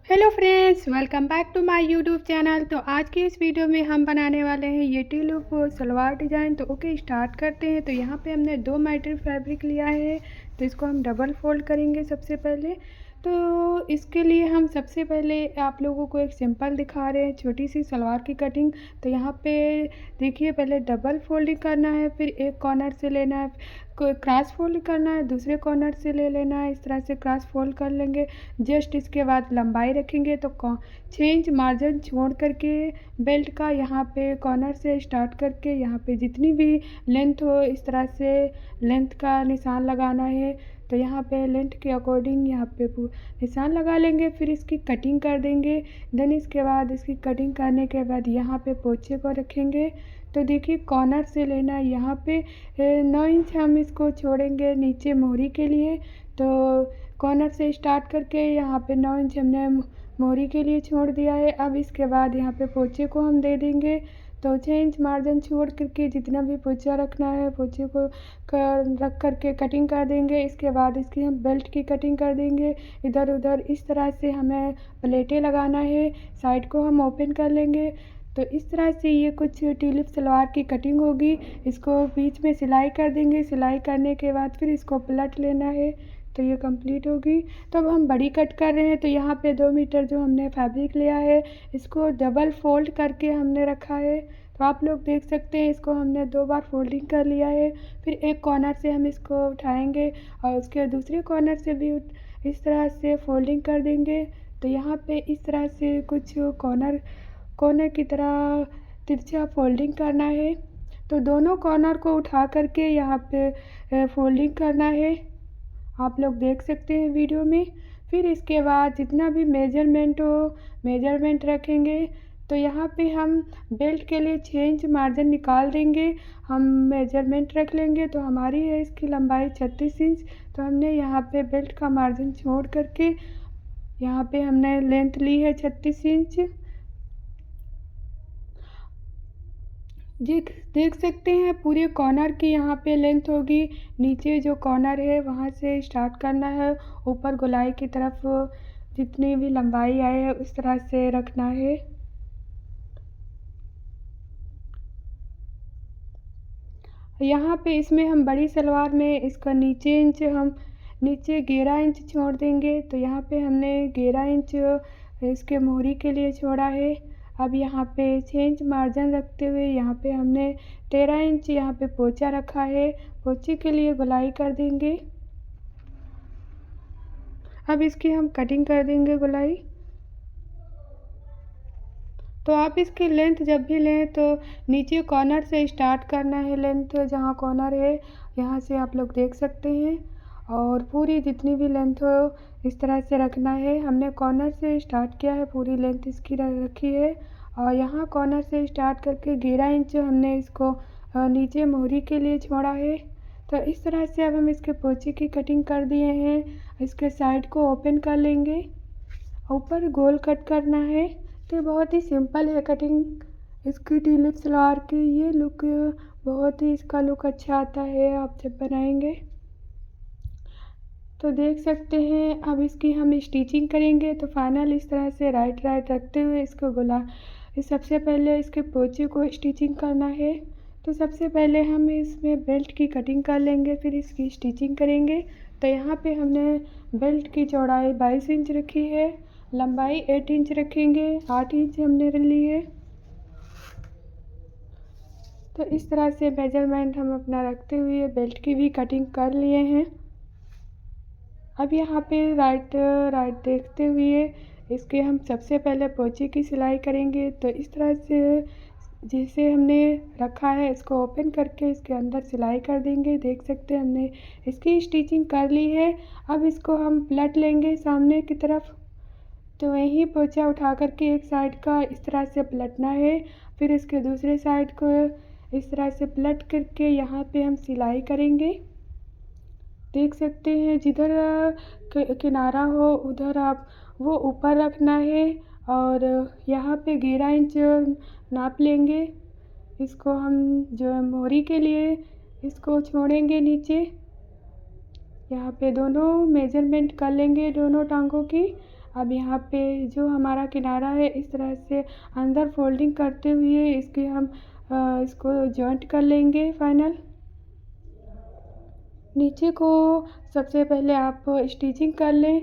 Hello friends, welcome back to my YouTube channel. तो आज की इस वीडियो में हम बनाने वाले हैं ये टी लुक सलवार डिज़ाइन। तो ओके, स्टार्ट करते हैं। तो यहाँ पे हमने 2 मीटर फैब्रिक लिया है, तो इसको हम डबल फोल्ड करेंगे सबसे पहले। तो इसके लिए हम सबसे पहले आप लोगों को एक सिंपल दिखा रहे हैं छोटी सी सलवार की कटिंग। तो यहाँ पे देखिए, पहले डबल फोल्डिंग करना है, फिर एक कॉर्नर से लेना है, क्रॉस फोल्ड करना है, दूसरे कॉर्नर से ले लेना है। इस तरह से क्रॉस फोल्ड कर लेंगे। जस्ट इसके बाद लंबाई रखेंगे तो 6 इंच मार्जिन छोड़ करके बेल्ट का यहाँ पे कॉर्नर से स्टार्ट करके यहाँ पे जितनी भी लेंथ हो, इस तरह से लेंथ का निशान लगाना है। तो यहाँ पे लेंथ के अकॉर्डिंग यहाँ पे निशान लगा लेंगे, फिर इसकी कटिंग कर देंगे। देन इसके बाद इसकी कटिंग करने के बाद यहाँ पे पोंचे को रखेंगे। तो देखिए, कॉर्नर से लेना है। यहाँ पे 9 इंच हम इसको छोड़ेंगे नीचे मोहरी के लिए। तो कॉर्नर से स्टार्ट करके यहाँ पे 9 इंच हमने मोहरी के लिए छोड़ दिया है। अब इसके बाद यहाँ पे पोंचे को हम दे देंगे। तो 6 इंच मार्जिन छोड़ करके जितना भी पोंचा रखना है, पोंचे को रख करके कटिंग कर देंगे। इसके बाद इसकी हम बेल्ट की कटिंग कर देंगे। इधर उधर इस तरह से हमें प्लेटें लगाना है। साइड को हम ओपन कर लेंगे। तो इस तरह से ये कुछ टिलिप सलवार की कटिंग होगी। इसको बीच में सिलाई कर देंगे। सिलाई करने के बाद फिर इसको पलट लेना है। तो ये कंप्लीट होगी। तो अब हम बड़ी कट कर रहे हैं। तो यहाँ पे 2 मीटर जो हमने फैब्रिक लिया है, इसको डबल फोल्ड करके हमने रखा है। तो आप लोग देख सकते हैं, इसको हमने 2 बार फोल्डिंग कर लिया है। फिर एक कॉर्नर से हम इसको उठाएंगे और उसके दूसरे कॉर्नर से भी इस तरह से फोल्डिंग कर देंगे। तो यहाँ पे इस तरह से कुछ कोने की तरह तिरछा फोल्डिंग करना है। तो दोनों कॉर्नर को उठा करके यहाँ पे फोल्डिंग करना है। आप लोग देख सकते हैं वीडियो में। फिर इसके बाद जितना भी मेजरमेंट हो, मेजरमेंट रखेंगे। तो यहाँ पे हम बेल्ट के लिए 6 इंच मार्जिन निकाल देंगे। हम मेजरमेंट रख लेंगे। तो हमारी है इसकी लंबाई 36 इंच। तो हमने यहाँ पे बेल्ट का मार्जिन छोड़ करके यहाँ पे हमने लेंथ ली है 36 इंच। देख सकते हैं पूरे कॉर्नर की यहाँ पे लेंथ होगी। नीचे जो कॉर्नर है वहाँ से स्टार्ट करना है, ऊपर गोलाई की तरफ जितनी भी लंबाई आए है उस तरह से रखना है। यहाँ पे इसमें हम बड़ी सलवार में इसका नीचे 11 इंच छोड़ देंगे। तो यहाँ पे हमने 11 इंच इसके मोहरी के लिए छोड़ा है। अब यहाँ पे 6 इंच मार्जिन रखते हुए यहाँ पे हमने 13 इंच यहाँ पे पोंचा रखा है। पोंचे के लिए गोलाई कर देंगे। अब इसकी हम कटिंग कर देंगे गोलाई। तो आप इसकी लेंथ जब भी लें तो नीचे कॉर्नर से स्टार्ट करना है। लेंथ जहाँ कॉर्नर है यहाँ से आप लोग देख सकते हैं, और पूरी जितनी भी लेंथ हो इस तरह से रखना है। हमने कॉर्नर से स्टार्ट किया है, पूरी लेंथ इसकी रखी है। और यहाँ कॉर्नर से स्टार्ट करके 11 इंच हमने इसको नीचे मोहरी के लिए छोड़ा है। तो इस तरह से अब हम इसके पोंचे की कटिंग कर दिए हैं। इसके साइड को ओपन कर लेंगे, ऊपर गोल कट करना है। तो बहुत ही सिंपल है कटिंग इसकी टिलिप सलवार की। ये लुक बहुत ही, इसका लुक अच्छा आता है आप जब बनाएंगे। तो देख सकते हैं। अब इसकी हम स्टिचिंग करेंगे। तो फाइनल इस तरह से राइट रखते हुए इसको सबसे पहले इसके पोंचे को स्टिचिंग करना है। तो सबसे पहले हम इसमें बेल्ट की कटिंग कर लेंगे, फिर इसकी स्टिचिंग करेंगे। तो यहाँ पे हमने बेल्ट की चौड़ाई 22 इंच रखी है, लंबाई 8 इंच रखेंगे, 8 इंच हमने ली है। तो इस तरह से मेजरमेंट हम अपना रखते हुए बेल्ट की भी कटिंग कर लिए हैं। अब यहाँ पे राइट देखते हुए इसके हम सबसे पहले पोंचे की सिलाई करेंगे। तो इस तरह से जैसे हमने रखा है इसको ओपन करके इसके अंदर सिलाई कर देंगे। देख सकते हैं हमने इसकी स्टिचिंग कर ली है। अब इसको हम पलट लेंगे सामने की तरफ। तो वहीं पोंचा उठा करके एक साइड का इस तरह से पलटना है, फिर इसके दूसरे साइड को इस तरह से पलट करके यहाँ पे हम सिलाई करेंगे। देख सकते हैं जिधर किनारा हो उधर आप वो ऊपर रखना है, और यहाँ पे 11 इंच नाप लेंगे। इसको हम जो मोहरी के लिए इसको छोड़ेंगे नीचे। यहाँ पे दोनों मेजरमेंट कर लेंगे दोनों टांगों की। अब यहाँ पे जो हमारा किनारा है इस तरह से अंदर फोल्डिंग करते हुए इसके हम इसको जॉइंट कर लेंगे फाइनल। नीचे को सबसे पहले आप स्टिचिंग कर लें,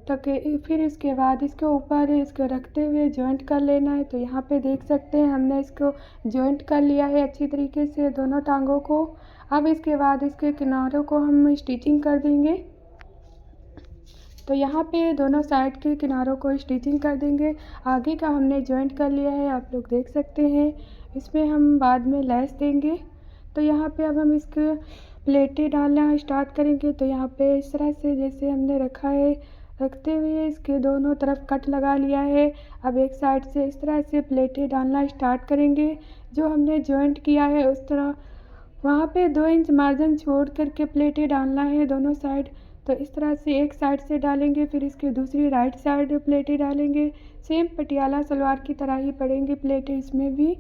ताकि फिर इसके बाद इसके ऊपर इसको रखते हुए जॉइंट कर लेना है। तो यहाँ पे देख सकते हैं हमने इसको जॉइंट कर लिया है अच्छी तरीके से दोनों टांगों को। अब इसके बाद इसके किनारों को हम स्टिचिंग कर देंगे। तो यहाँ पे दोनों साइड के किनारों को स्टिचिंग कर देंगे। आगे का हमने जॉइंट कर लिया है, आप लोग देख सकते हैं। इसमें हम बाद में लेस देंगे। तो यहाँ पे अब हम इसके प्लेटें डालना स्टार्ट करेंगे। तो यहाँ पे इस तरह से जैसे हमने रखा है, रखते हुए इसके दोनों तरफ कट लगा लिया है। अब एक साइड से इस तरह से प्लेटें डालना स्टार्ट करेंगे। जो हमने जॉइंट किया है उस तरह वहाँ पे 2 इंच मार्जिन छोड़ करके प्लेटें डालना है दोनों साइड। तो इस तरह से एक साइड से डालेंगे, फिर इसके दूसरी राइट साइड प्लेटें डालेंगे। सेम पटियाला सलवार की तरह ही पड़ेंगी प्लेटें इसमें भी,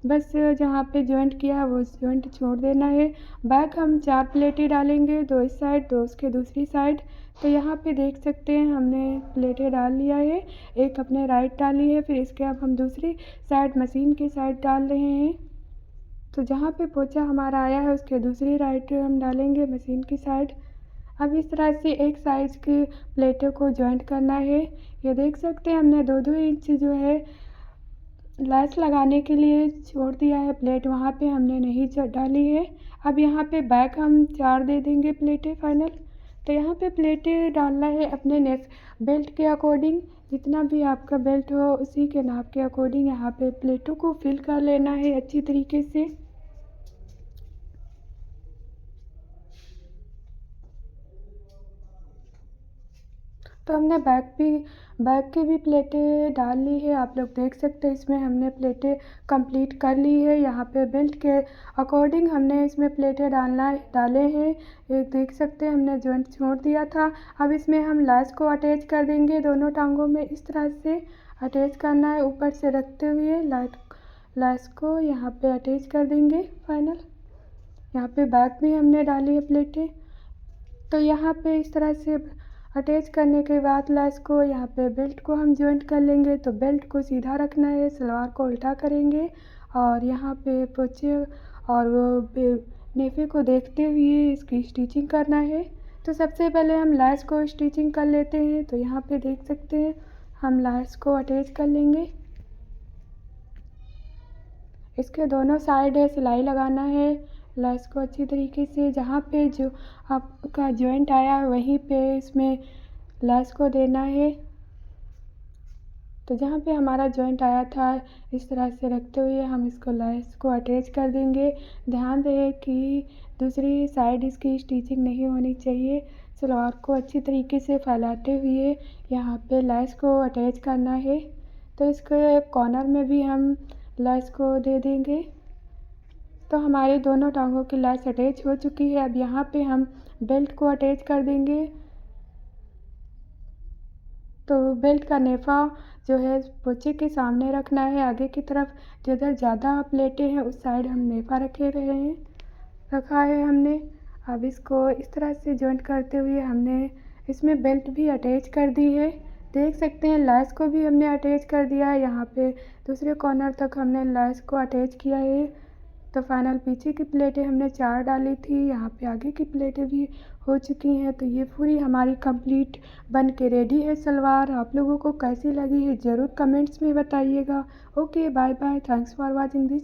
बस जहाँ पे जॉइंट किया है वो जॉइंट छोड़ देना है। बैक हम 4 प्लेटें डालेंगे, 2 इस साइड 2 उसके दूसरी साइड। तो यहाँ पे देख सकते हैं हमने प्लेटें डाल लिया है, एक अपने राइट डाली है, फिर इसके अब हम दूसरी साइड मशीन की साइड डाल रहे हैं। तो जहाँ पे पोंचा हमारा आया है उसके दूसरी राइट हम डालेंगे मशीन की साइड। अब इस तरह से एक साइज की प्लेटों को जॉइंट करना है। ये देख सकते हैं हमने 2-2 इंच जो है लैस लगाने के लिए छोड़ दिया है प्लेट, वहाँ पे हमने नहीं डाली है। अब यहाँ पे बैक हम 4 दे देंगे प्लेटें फाइनल। तो यहाँ पे प्लेटें डालना है अपने नेक बेल्ट के अकॉर्डिंग, जितना भी आपका बेल्ट हो उसी के नाप के अकॉर्डिंग यहाँ पे प्लेटों को फिल कर लेना है अच्छी तरीके से। तो हमने बैक की भी प्लेटें डाल ली है, आप लोग देख सकते हैं। इसमें हमने प्लेटें कंप्लीट कर ली है। यहाँ पे बेल्ट के अकॉर्डिंग हमने इसमें प्लेटें डाले हैं। ये देख सकते हैं हमने जॉइंट छोड़ दिया था। अब इसमें हम लैस को अटैच कर देंगे दोनों टांगों में, इस तरह से अटैच करना है ऊपर से रखते हुए लैस को यहाँ पे अटैच कर देंगे फाइनल। यहाँ पे बैक भी हमने डाली है प्लेटें। तो यहाँ पे इस तरह से अटैच करने के बाद लैस को यहाँ पे बेल्ट को हम जॉइंट कर लेंगे। तो बेल्ट को सीधा रखना है, सलवार को उल्टा करेंगे और यहाँ पे पोंचे और वो नेफे को देखते हुए इसकी स्टिचिंग करना है। तो सबसे पहले हम लैस को स्टिचिंग कर लेते हैं। तो यहाँ पे देख सकते हैं हम लैस को अटैच कर लेंगे। इसके दोनों साइड सिलाई लगाना है लैस को अच्छी तरीके से। जहाँ पे जो आपका जॉइंट आया है वहीं पे इसमें लैस को देना है। तो जहाँ पे हमारा जॉइंट आया था इस तरह से रखते हुए हम इसको लैस को अटैच कर देंगे। ध्यान दें कि दूसरी साइड इसकी स्टिचिंग नहीं होनी चाहिए। सलवार को अच्छी तरीके से फैलाते हुए यहाँ पे लैस को अटैच करना है। तो इसके कॉर्नर में भी हम लैस को दे देंगे। तो हमारे दोनों टांगों की लैस अटैच हो चुकी है। अब यहाँ पे हम बेल्ट को अटैच कर देंगे। तो बेल्ट का नेफा जो है पोंचे के सामने रखना है आगे की तरफ। जिधर ज़्यादा प्लेटें हैं उस साइड हम नेफा रखा है हमने। अब इसको इस तरह से जॉइंट करते हुए हमने इसमें बेल्ट भी अटैच कर दी है। देख सकते हैं लैस को भी हमने अटैच कर दिया है। यहाँ पे दूसरे कॉर्नर तक हमने लैस को अटैच किया है। तो फाइनल पीछे की प्लेटें हमने 4 डाली थी, यहाँ पे आगे की प्लेटें भी हो चुकी हैं। तो ये पूरी हमारी कंप्लीट बन के रेडी है सलवार। आप लोगों को कैसी लगी है ज़रूर कमेंट्स में बताइएगा। Okay, bye bye, thanks for watching this.